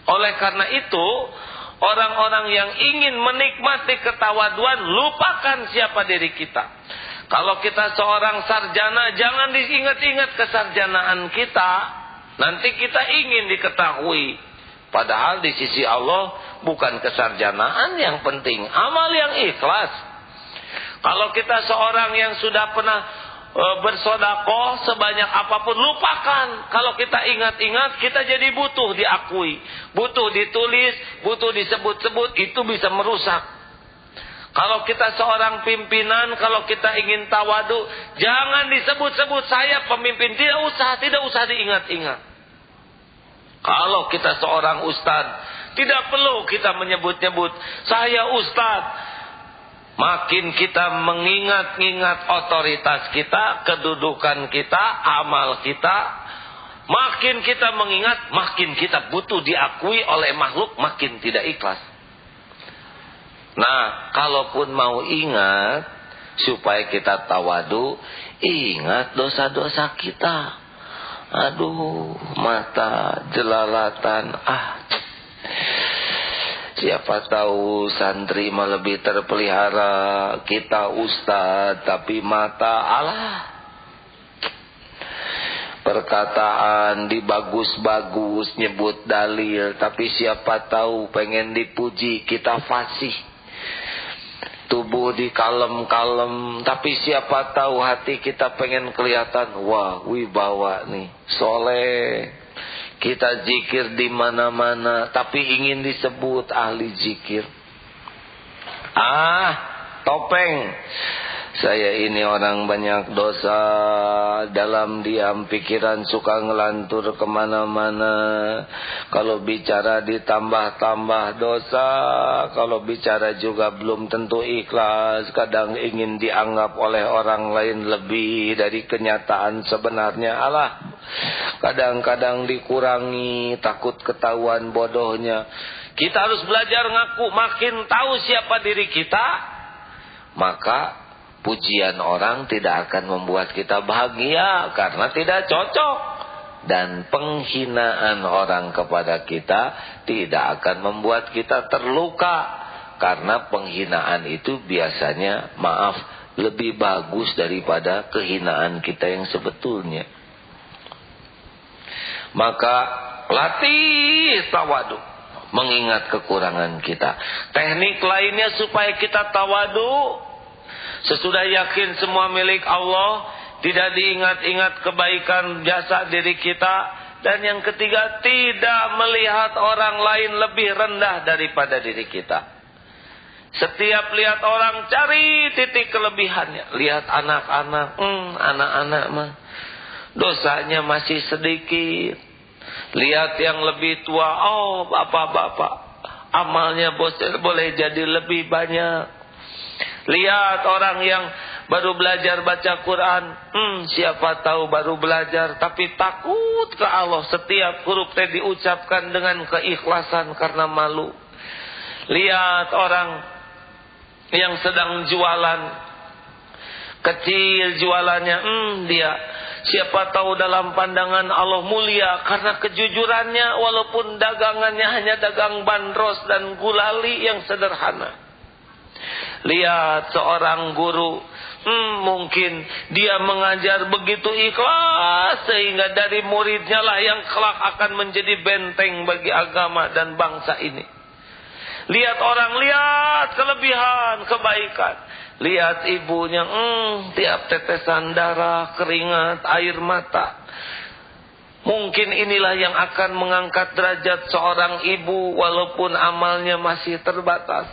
Oleh karena itu, orang-orang yang ingin menikmati ketawaduan, lupakan siapa diri kita. Kalau kita seorang sarjana, jangan diingat-ingat kesarjanaan kita. Nanti kita ingin diketahui. Padahal di sisi Allah bukan kesarjanaan yang penting, amal yang ikhlas. Kalau kita seorang yang sudah pernah bersedekah sebanyak apapun, lupakan. Kalau kita ingat-ingat, kita jadi butuh diakui, butuh ditulis, butuh disebut-sebut, itu bisa merusak. Kalau kita seorang pimpinan, kalau kita ingin tawadu, jangan disebut-sebut saya pemimpin, tidak usah diingat-ingat. Kalau kita seorang ustadz, tidak perlu kita menyebut-nyebut saya ustadz. Makin kita mengingat-ingat otoritas kita, kedudukan kita, amal kita, makin kita mengingat, makin kita butuh diakui oleh makhluk, makin tidak ikhlas. Nah, kalaupun mau ingat supaya kita tawadu, ingat dosa-dosa kita. Aduh, mata jelalatan. Siapa tahu santri mah lebih terpelihara, kita ustaz tapi mata alah. Perkataan dibagus-bagus, nyebut dalil, tapi siapa tahu pengen dipuji, kita fasih. Tubuh dikalem-kalem, tapi siapa tahu hati kita pengen kelihatan, wah wibawa nih, soleh. Kita zikir di mana-mana, tapi ingin disebut ahli zikir. Topeng. Saya ini orang banyak dosa, dalam diam pikiran suka ngelantur kemana-mana. Kalau bicara ditambah-tambah dosa, kalau bicara juga belum tentu ikhlas. Kadang ingin dianggap oleh orang lain lebih dari kenyataan sebenarnya. Kadang-kadang dikurangi, takut ketahuan bodohnya. Kita harus belajar ngaku, makin tahu siapa diri kita, maka pujian orang tidak akan membuat kita bahagia karena tidak cocok. Dan penghinaan orang kepada kita tidak akan membuat kita terluka, karena penghinaan itu biasanya, lebih bagus daripada kehinaan kita yang sebetulnya. Maka latih tawadu, mengingat kekurangan kita. Teknik lainnya supaya kita tawadu, sesudah yakin semua milik Allah, tidak diingat-ingat kebaikan jasa diri kita. Dan yang ketiga, tidak melihat orang lain lebih rendah daripada diri kita. Setiap lihat orang, cari titik kelebihannya. Lihat anak-anak, anak-anak mah dosanya masih sedikit. Lihat yang lebih tua, bapak-bapak, amalnya boleh jadi lebih banyak. Lihat orang yang baru belajar baca Quran, siapa tahu baru belajar tapi takut ke Allah, setiap huruf diucapkan dengan keikhlasan karena malu. Lihat orang yang sedang jualan, kecil jualannya, dia siapa tahu dalam pandangan Allah mulia karena kejujurannya, walaupun dagangannya hanya dagang bandros dan gulali yang sederhana. Lihat seorang guru, mungkin dia mengajar begitu ikhlas sehingga dari muridnya lah yang kelak akan menjadi benteng bagi agama dan bangsa ini. Lihat orang, lihat kelebihan, kebaikan. Lihat ibunya, tiap tetesan darah, keringat, air mata. Mungkin inilah yang akan mengangkat derajat seorang ibu walaupun amalnya masih terbatas.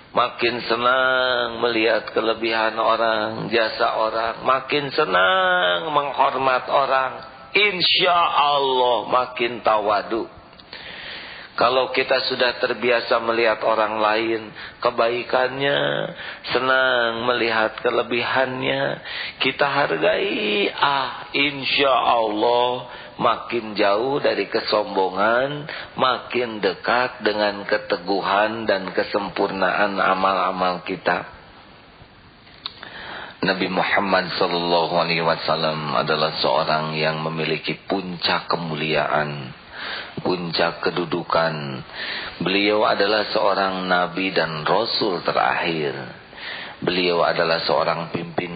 Makin senang melihat kelebihan orang, jasa orang, makin senang menghormat orang, insya Allah makin tawadu. Kalau kita sudah terbiasa melihat orang lain, kebaikannya, senang melihat kelebihannya, kita hargai, insya Allah makin jauh dari kesombongan, makin dekat dengan keteguhan dan kesempurnaan amal-amal kita. Nabi Muhammad SAW adalah seorang yang memiliki puncak kemuliaan. puncak kedudukan. Beliau adalah seorang nabi dan rasul terakhir. Beliau adalah seorang pemimpin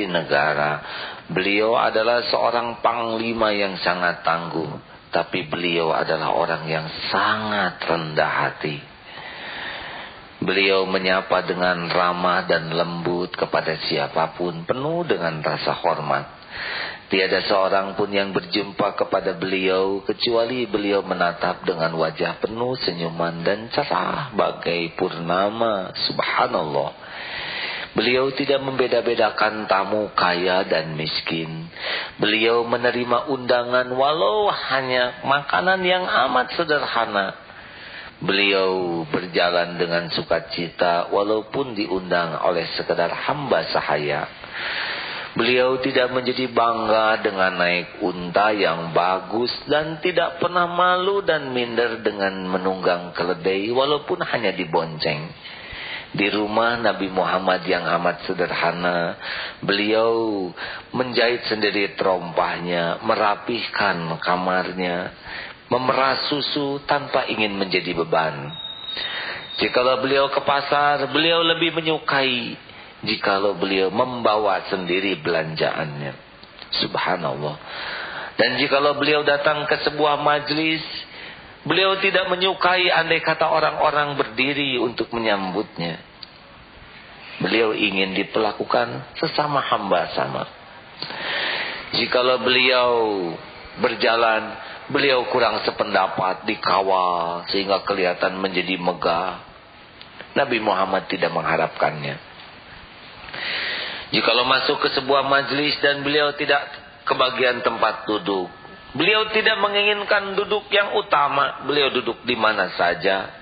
negara. Beliau adalah seorang panglima yang sangat tangguh, tapi beliau adalah orang yang sangat rendah hati. Beliau menyapa dengan ramah dan lembut kepada siapapun, penuh dengan rasa hormat. Tiada seorang pun yang berjumpa kepada beliau kecuali beliau menatap dengan wajah penuh senyuman dan cerah bagai purnama. Subhanallah. Beliau tidak membeda-bedakan tamu kaya dan miskin. Beliau menerima undangan walau hanya makanan yang amat sederhana. Beliau berjalan dengan sukacita walaupun diundang oleh sekedar hamba sahaya. Beliau tidak menjadi bangga dengan naik unta yang bagus dan tidak pernah malu dan minder dengan menunggang keledai walaupun hanya dibonceng. Di rumah Nabi Muhammad yang amat sederhana, beliau menjahit sendiri terompahnya, merapihkan kamarnya, memerah susu tanpa ingin menjadi beban. Jikalau beliau ke pasar, beliau lebih menyukai jikalau beliau membawa sendiri belanjaannya. Subhanallah. Dan jikalau beliau datang ke sebuah majlis, beliau tidak menyukai andai kata orang-orang berdiri untuk menyambutnya. Beliau ingin diperlakukan sesama hamba sama. Jikalau beliau berjalan, beliau kurang sependapat, dikawal sehingga kelihatan menjadi megah. Nabi Muhammad tidak mengharapkannya. Jikalau masuk ke sebuah majlis dan beliau tidak kebagian tempat duduk, beliau tidak menginginkan duduk yang utama, beliau duduk di mana saja.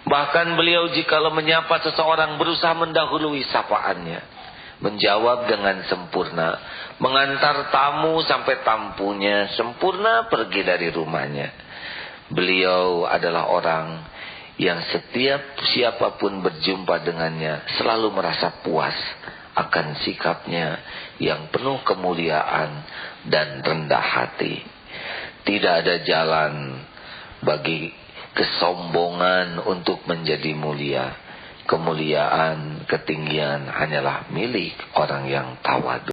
Bahkan beliau jikalau menyapa seseorang berusaha mendahului sapaannya, menjawab dengan sempurna, mengantar tamu sampai tampunya, sempurna pergi dari rumahnya. Beliau adalah orang yang setiap siapapun berjumpa dengannya selalu merasa puas akan sikapnya yang penuh kemuliaan dan rendah hati. Tidak ada jalan bagi kesombongan untuk menjadi mulia. Kemuliaan, ketinggian hanyalah milik orang yang tawadu.